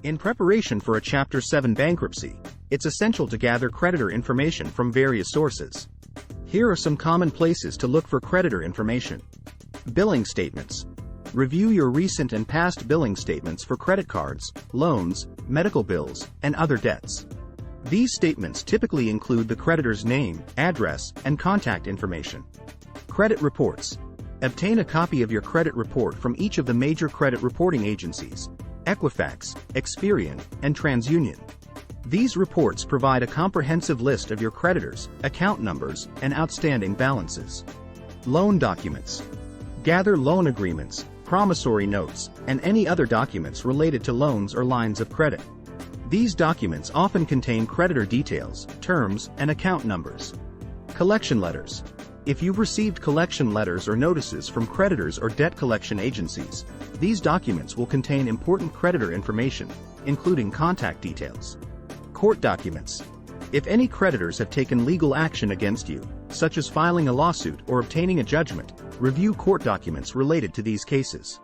In preparation for a Chapter 7 bankruptcy, it's essential to gather creditor information from various sources. Here are some common places to look for creditor information. Billing statements. Review your recent and past billing statements for credit cards, loans, medical bills, and other debts. These statements typically include the creditor's name, address, and contact information. Credit reports. Obtain a copy of your credit report from each of the major credit reporting agencies: Equifax, Experian, and TransUnion. These reports provide a comprehensive list of your creditors, account numbers, and outstanding balances. Loan documents. Gather loan agreements, promissory notes, and any other documents related to loans or lines of credit. These documents often contain creditor details, terms, and account numbers. Collection letters. If you've received collection letters or notices from creditors or debt collection agencies, these documents will contain important creditor information, including contact details. Court documents. If any creditors have taken legal action against you, such as filing a lawsuit or obtaining a judgment, review court documents related to these cases.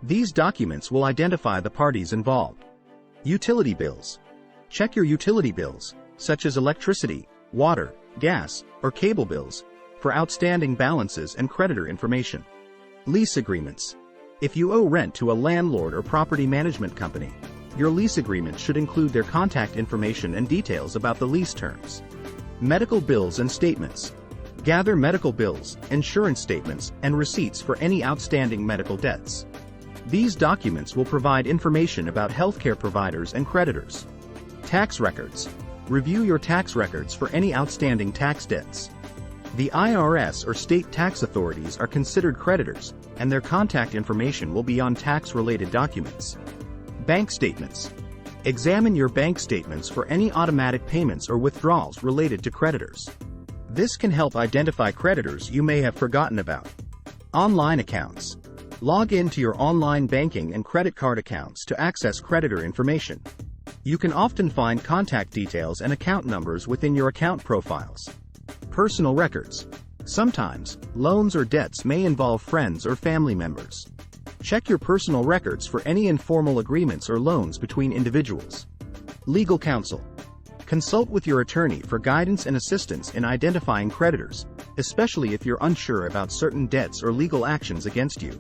These documents will identify the parties involved. Utility bills. Check your utility bills, such as electricity, water, gas, or cable bills, for outstanding balances and creditor information. Lease agreements. If you owe rent to a landlord or property management company, your lease agreement should include their contact information and details about the lease terms. Medical bills and statements. Gather medical bills, insurance statements, and receipts for any outstanding medical debts. These documents will provide information about healthcare providers and creditors. Tax records. Review your tax records for any outstanding tax debts. The IRS or state tax authorities are considered creditors, and their contact information will be on tax-related documents. Bank statements. Examine your bank statements for any automatic payments or withdrawals related to creditors. This can help identify creditors you may have forgotten about. Online accounts. Log into your online banking and credit card accounts to access creditor information. You can often find contact details and account numbers within your account profiles. Personal records. Sometimes, loans or debts may involve friends or family members. Check your personal records for any informal agreements or loans between individuals. Legal counsel. Consult with your attorney for guidance and assistance in identifying creditors, especially if you're unsure about certain debts or legal actions against you.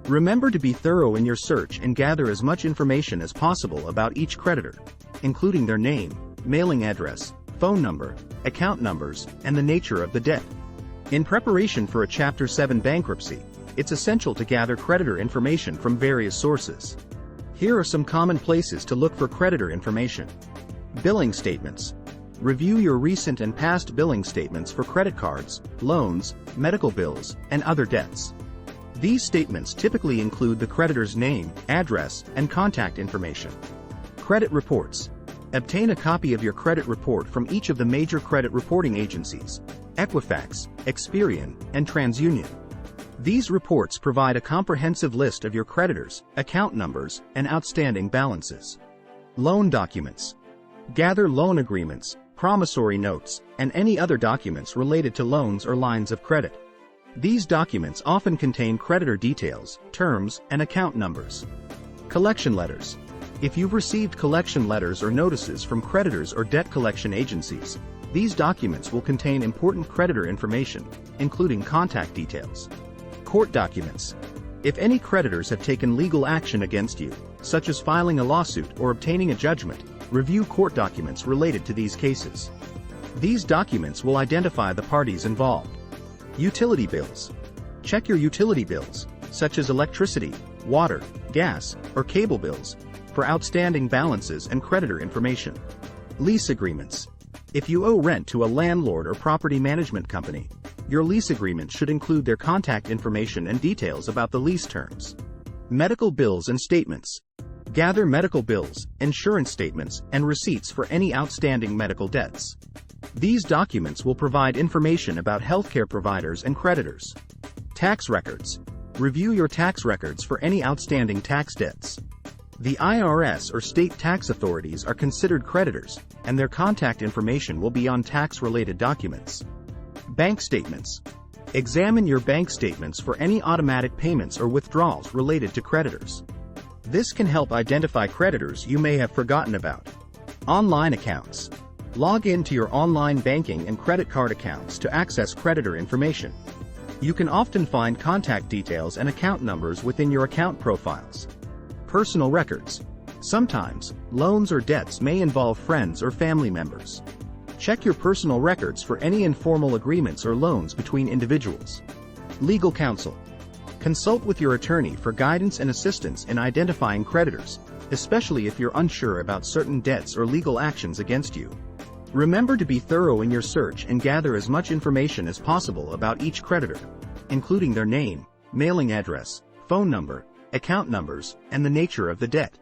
Remember to be thorough in your search and gather as much information as possible about each creditor, including their name, mailing address, phone number, account numbers, and the nature of the debt. In preparation for a Chapter 7 bankruptcy, it's essential to gather creditor information from various sources. Here are some common places to look for creditor information. Billing statements. Review your recent and past billing statements for credit cards, loans, medical bills, and other debts. These statements typically include the creditor's name, address, and contact information. Credit reports. Obtain a copy of your credit report from each of the major credit reporting agencies: Equifax, Experian, and TransUnion. These reports provide a comprehensive list of your creditors, account numbers, and outstanding balances. Loan documents. Gather loan agreements, promissory notes, and any other documents related to loans or lines of credit. These documents often contain creditor details, terms, and account numbers. Collection letters. If you've received collection letters or notices from creditors or debt collection agencies, these documents will contain important creditor information, including contact details. Court documents. If any creditors have taken legal action against you, such as filing a lawsuit or obtaining a judgment, review court documents related to these cases. These documents will identify the parties involved. Utility bills. Check your utility bills, such as electricity, water, gas, or cable bills, for outstanding balances and creditor information. Lease agreements. If you owe rent to a landlord or property management company, your lease agreement should include their contact information and details about the lease terms. Medical bills and statements. Gather medical bills, insurance statements, and receipts for any outstanding medical debts. These documents will provide information about healthcare providers and creditors. Tax records. Review your tax records for any outstanding tax debts. The IRS or state tax authorities are considered creditors, and their contact information will be on tax-related documents. Bank statements. Examine your bank statements for any automatic payments or withdrawals related to creditors. This can help identify creditors you may have forgotten about. Online accounts. Log in to your online banking and credit card accounts to access creditor information. You can often find contact details and account numbers within your account profiles. Personal records. Sometimes, loans or debts may involve friends or family members. Check your personal records for any informal agreements or loans between individuals. Legal counsel. Consult with your attorney for guidance and assistance in identifying creditors, especially if you're unsure about certain debts or legal actions against you. Remember to be thorough in your search and gather as much information as possible about each creditor, including their name, mailing address, phone number, account numbers, and the nature of the debt.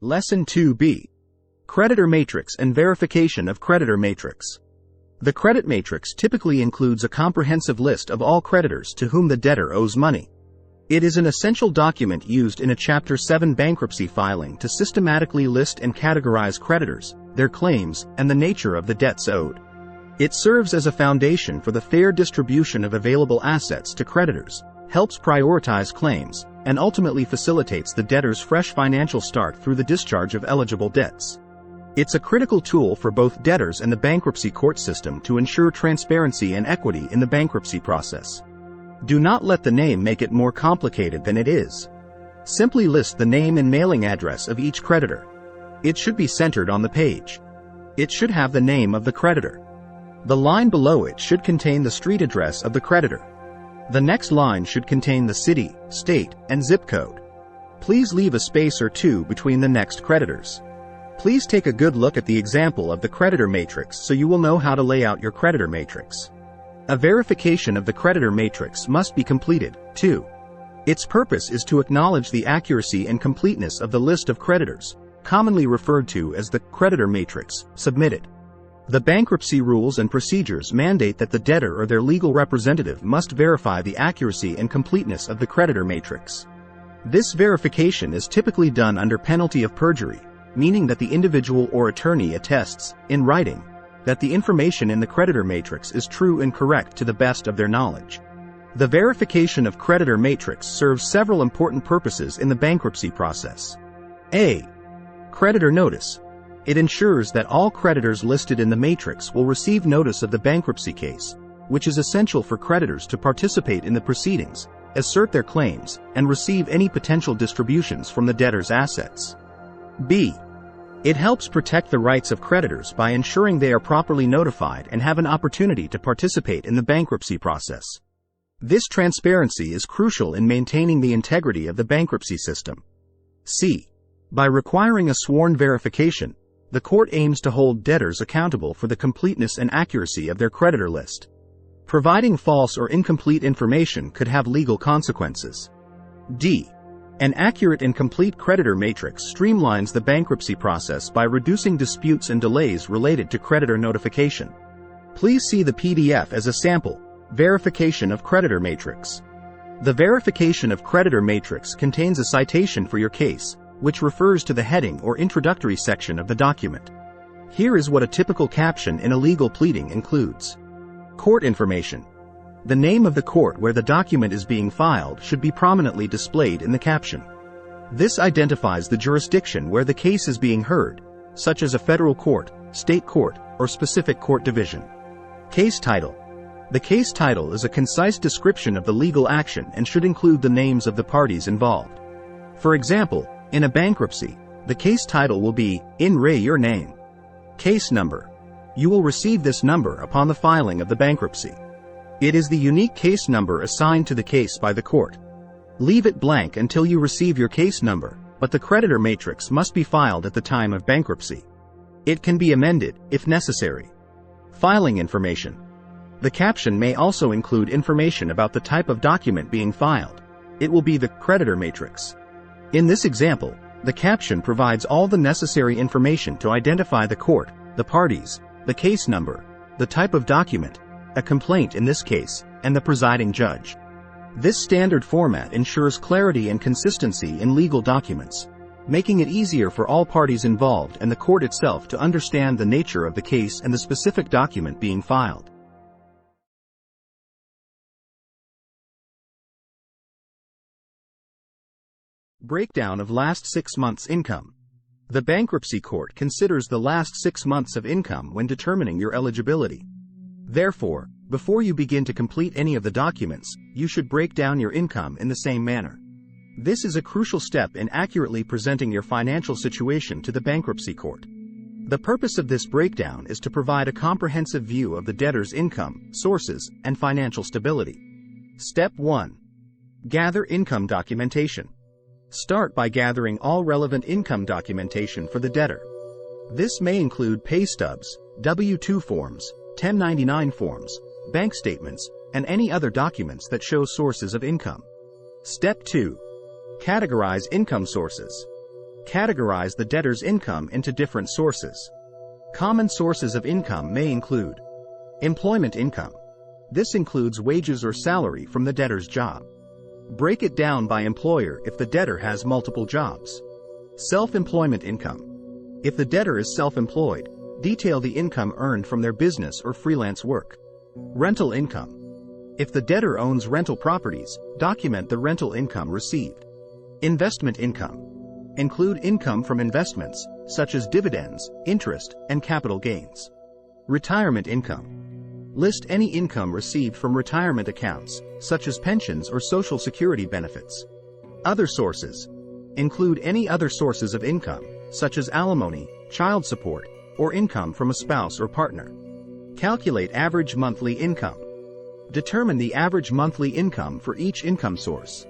Lesson 2B. Creditor Matrix and Verification of Creditor Matrix. The credit matrix typically includes a comprehensive list of all creditors to whom the debtor owes money. It is an essential document used in a Chapter 7 bankruptcy filing to systematically list and categorize creditors, their claims, and the nature of the debts owed. It serves as a foundation for the fair distribution of available assets to creditors, helps prioritize claims, and ultimately facilitates the debtor's fresh financial start through the discharge of eligible debts. It's a critical tool for both debtors and the bankruptcy court system to ensure transparency and equity in the bankruptcy process. Do not let the name make it more complicated than it is. Simply list the name and mailing address of each creditor. It should be centered on the page. It should have the name of the creditor. The line below it should contain the street address of the creditor. The next line should contain the city, state, and zip code. Please leave a space or two between the next creditors. Please take a good look at the example of the creditor matrix so you will know how to lay out your creditor matrix. A verification of the creditor matrix must be completed, too. Its purpose is to acknowledge the accuracy and completeness of the list of creditors, commonly referred to as the creditor matrix, submitted. The bankruptcy rules and procedures mandate that the debtor or their legal representative must verify the accuracy and completeness of the creditor matrix. This verification is typically done under penalty of perjury, meaning that the individual or attorney attests, in writing, that the information in the creditor matrix is true and correct to the best of their knowledge. The verification of creditor matrix serves several important purposes in the bankruptcy process. A. Creditor notice. It ensures that all creditors listed in the matrix will receive notice of the bankruptcy case, which is essential for creditors to participate in the proceedings, assert their claims, and receive any potential distributions from the debtor's assets. B. It helps protect the rights of creditors by ensuring they are properly notified and have an opportunity to participate in the bankruptcy process. This transparency is crucial in maintaining the integrity of the bankruptcy system. C. By requiring a sworn verification, the court aims to hold debtors accountable for the completeness and accuracy of their creditor list. Providing false or incomplete information could have legal consequences. D. An accurate and complete creditor matrix streamlines the bankruptcy process by reducing disputes and delays related to creditor notification. Please see the PDF as a sample, Verification of Creditor Matrix. The Verification of Creditor Matrix contains a citation for your case, which refers to the heading or introductory section of the document. Here is what a typical caption in a legal pleading includes. Court information. The name of the court where the document is being filed should be prominently displayed in the caption. This identifies the jurisdiction where the case is being heard, such as a federal court, state court, or specific court division. Case title. The case title is a concise description of the legal action and should include the names of the parties involved. For example, in a bankruptcy, the case title will be, "In re your name." Case number. You will receive this number upon the filing of the bankruptcy. It is the unique case number assigned to the case by the court. Leave it blank until you receive your case number, but the creditor matrix must be filed at the time of bankruptcy. It can be amended, if necessary. Filing information. The caption may also include information about the type of document being filed. It will be the creditor matrix. In this example, the caption provides all the necessary information to identify the court, the parties, the case number, the type of document, a complaint in this case, and the presiding judge. This standard format ensures clarity and consistency in legal documents, making it easier for all parties involved and the court itself to understand the nature of the case and the specific document being filed. Breakdown of last 6 months' income. The bankruptcy court considers the last 6 months of income when determining your eligibility. Therefore, before you begin to complete any of the documents, you should break down your income in the same manner. This is a crucial step in accurately presenting your financial situation to the bankruptcy court. The purpose of this breakdown is to provide a comprehensive view of the debtor's income, sources, and financial stability. Step 1. Gather income documentation. Start by gathering all relevant income documentation for the debtor. This may include pay stubs, W-2 forms, 1099 forms, bank statements, and any other documents that show sources of income. Step 2. Categorize income sources. Categorize the debtor's income into different sources. Common sources of income may include employment income. This includes wages or salary from the debtor's job. Break it down by employer if the debtor has multiple jobs. Self-employment income. If the debtor is self-employed, detail the income earned from their business or freelance work. Rental income. If the debtor owns rental properties, document the rental income received. Investment income. Include income from investments, such as dividends, interest, and capital gains. Retirement income. List any income received from retirement accounts, such as pensions or Social Security benefits. Other sources. Include any other sources of income, such as alimony, child support, or income from a spouse or partner. Calculate average monthly income. Determine the average monthly income for each income source.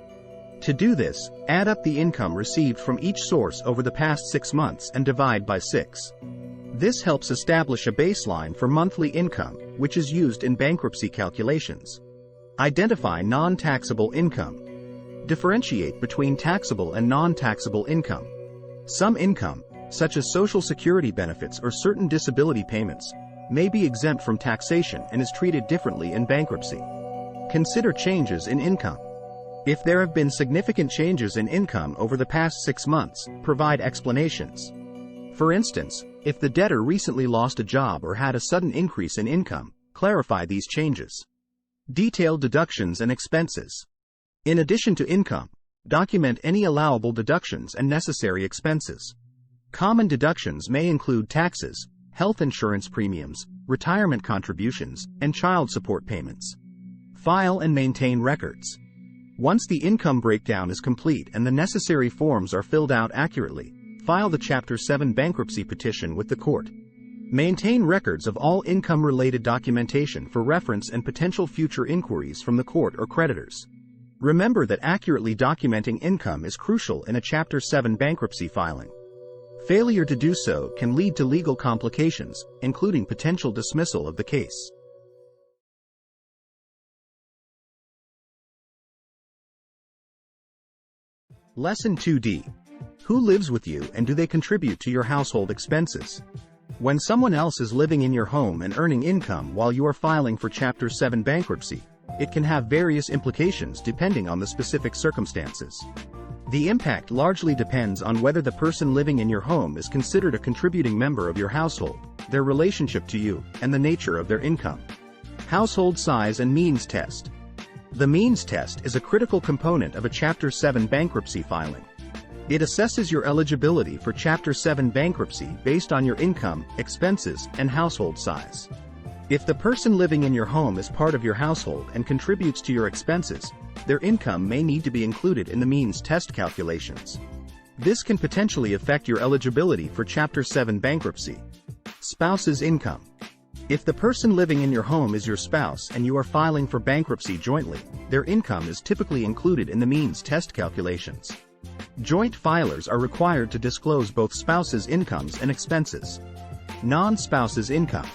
To do this, add up the income received from each source over the past 6 months and divide by 6. This helps establish a baseline for monthly income, which is used in bankruptcy calculations. Identify non-taxable income. Differentiate between taxable and non-taxable income. Some income, such as Social Security benefits or certain disability payments, may be exempt from taxation and is treated differently in bankruptcy. Consider changes in income. If there have been significant changes in income over the past 6 months, provide explanations. For instance, if the debtor recently lost a job or had a sudden increase in income, clarify these changes. Detail deductions and expenses. In addition to income, document any allowable deductions and necessary expenses. Common deductions may include taxes, health insurance premiums, retirement contributions, and child support payments. File and maintain records. Once the income breakdown is complete and the necessary forms are filled out accurately, file the Chapter 7 bankruptcy petition with the court. Maintain records of all income-related documentation for reference and potential future inquiries from the court or creditors. Remember that accurately documenting income is crucial in a Chapter 7 bankruptcy filing. Failure to do so can lead to legal complications, including potential dismissal of the case. Lesson 2D. Who lives with you and do they contribute to your household expenses? When someone else is living in your home and earning income while you are filing for Chapter 7 bankruptcy, it can have various implications depending on the specific circumstances. The impact largely depends on whether the person living in your home is considered a contributing member of your household, their relationship to you, and the nature of their income. Household size and means test. The means test is a critical component of a Chapter 7 bankruptcy filing. It assesses your eligibility for Chapter 7 bankruptcy based on your income, expenses, and household size. If the person living in your home is part of your household and contributes to your expenses, their income may need to be included in the means test calculations. This can potentially affect your eligibility for Chapter 7 bankruptcy. Spouse's income. If the person living in your home is your spouse and you are filing for bankruptcy jointly, their income is typically included in the means test calculations. Joint filers are required to disclose both spouses' incomes and expenses. Non-spouse's income.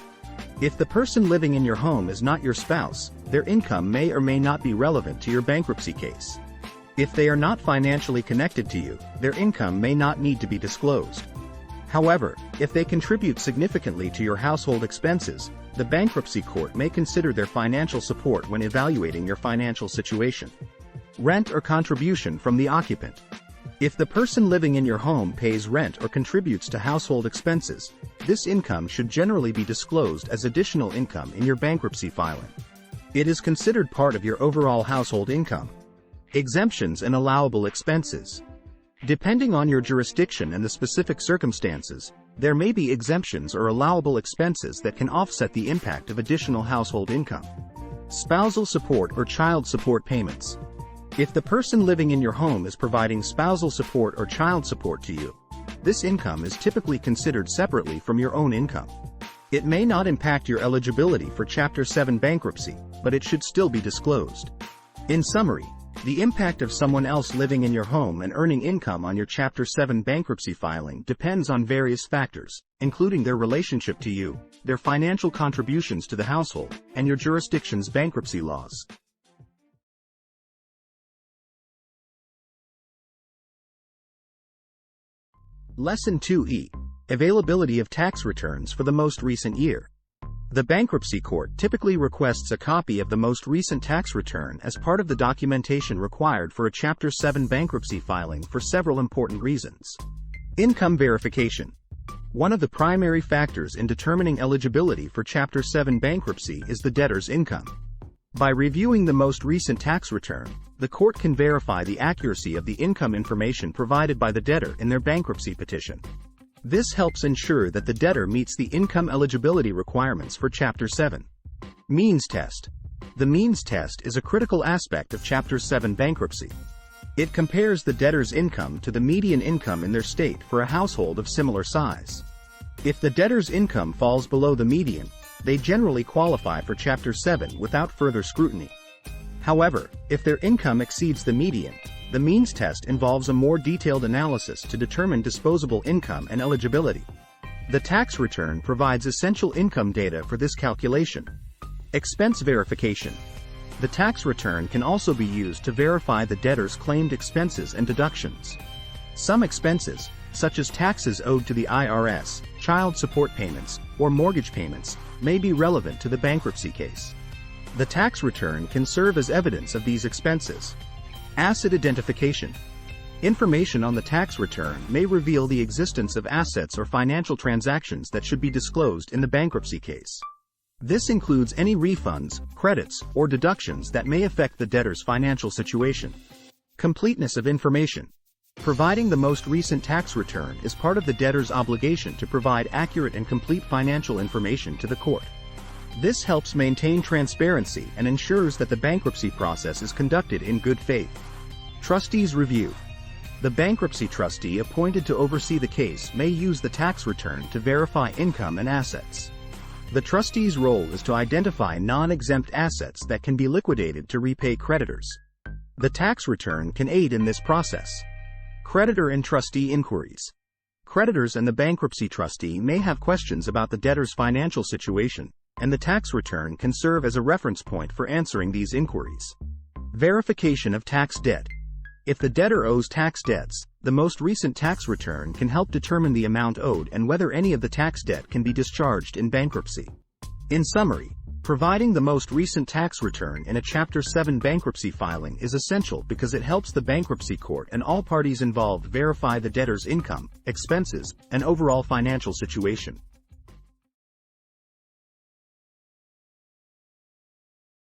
If the person living in your home is not your spouse, their income may or may not be relevant to your bankruptcy case. If they are not financially connected to you, their income may not need to be disclosed. However, if they contribute significantly to your household expenses, the bankruptcy court may consider their financial support when evaluating your financial situation. Rent or contribution from the occupant. If the person living in your home pays rent or contributes to household expenses, this income should generally be disclosed as additional income in your bankruptcy filing. It is considered part of your overall household income. Exemptions and allowable expenses. Depending on your jurisdiction and the specific circumstances, there may be exemptions or allowable expenses that can offset the impact of additional household income. Spousal support or child support payments. If the person living in your home is providing spousal support or child support to you, this income is typically considered separately from your own income. It may not impact your eligibility for Chapter 7 bankruptcy, but it should still be disclosed. In summary, the impact of someone else living in your home and earning income on your Chapter 7 bankruptcy filing depends on various factors, including their relationship to you, their financial contributions to the household, and your jurisdiction's bankruptcy laws. Lesson 2E. Availability of tax returns for the most recent year. The bankruptcy court typically requests a copy of the most recent tax return as part of the documentation required for a Chapter 7 bankruptcy filing for several important reasons. Income verification. One of the primary factors in determining eligibility for Chapter 7 bankruptcy is the debtor's income. By reviewing the most recent tax return, the court can verify the accuracy of the income information provided by the debtor in their bankruptcy petition. This helps ensure that the debtor meets the income eligibility requirements for Chapter 7. Means test. The means test is a critical aspect of Chapter 7 bankruptcy. It compares the debtor's income to the median income in their state for a household of similar size. If the debtor's income falls below the median, they generally qualify for Chapter 7 without further scrutiny. However, if their income exceeds the median, the means test involves a more detailed analysis to determine disposable income and eligibility. The tax return provides essential income data for this calculation. Expense verification. The tax return can also be used to verify the debtor's claimed expenses and deductions. Some expenses, such as taxes owed to the IRS, child support payments, or mortgage payments, may be relevant to the bankruptcy case. The tax return can serve as evidence of these expenses. Asset identification. Information on the tax return may reveal the existence of assets or financial transactions that should be disclosed in the bankruptcy case. This includes any refunds, credits, or deductions that may affect the debtor's financial situation. Completeness of information. Providing the most recent tax return is part of the debtor's obligation to provide accurate and complete financial information to the court. This helps maintain transparency and ensures that the bankruptcy process is conducted in good faith. Trustee's review. The bankruptcy trustee appointed to oversee the case may use the tax return to verify income and assets. The trustee's role is to identify non-exempt assets that can be liquidated to repay creditors. The tax return can aid in this process. Creditor and trustee inquiries. Creditors and the bankruptcy trustee may have questions about the debtor's financial situation, and the tax return can serve as a reference point for answering these inquiries. Verification of tax debt. If the debtor owes tax debts, the most recent tax return can help determine the amount owed and whether any of the tax debt can be discharged in bankruptcy. In summary, providing the most recent tax return in a Chapter 7 bankruptcy filing is essential because it helps the bankruptcy court and all parties involved verify the debtor's income, expenses, and overall financial situation.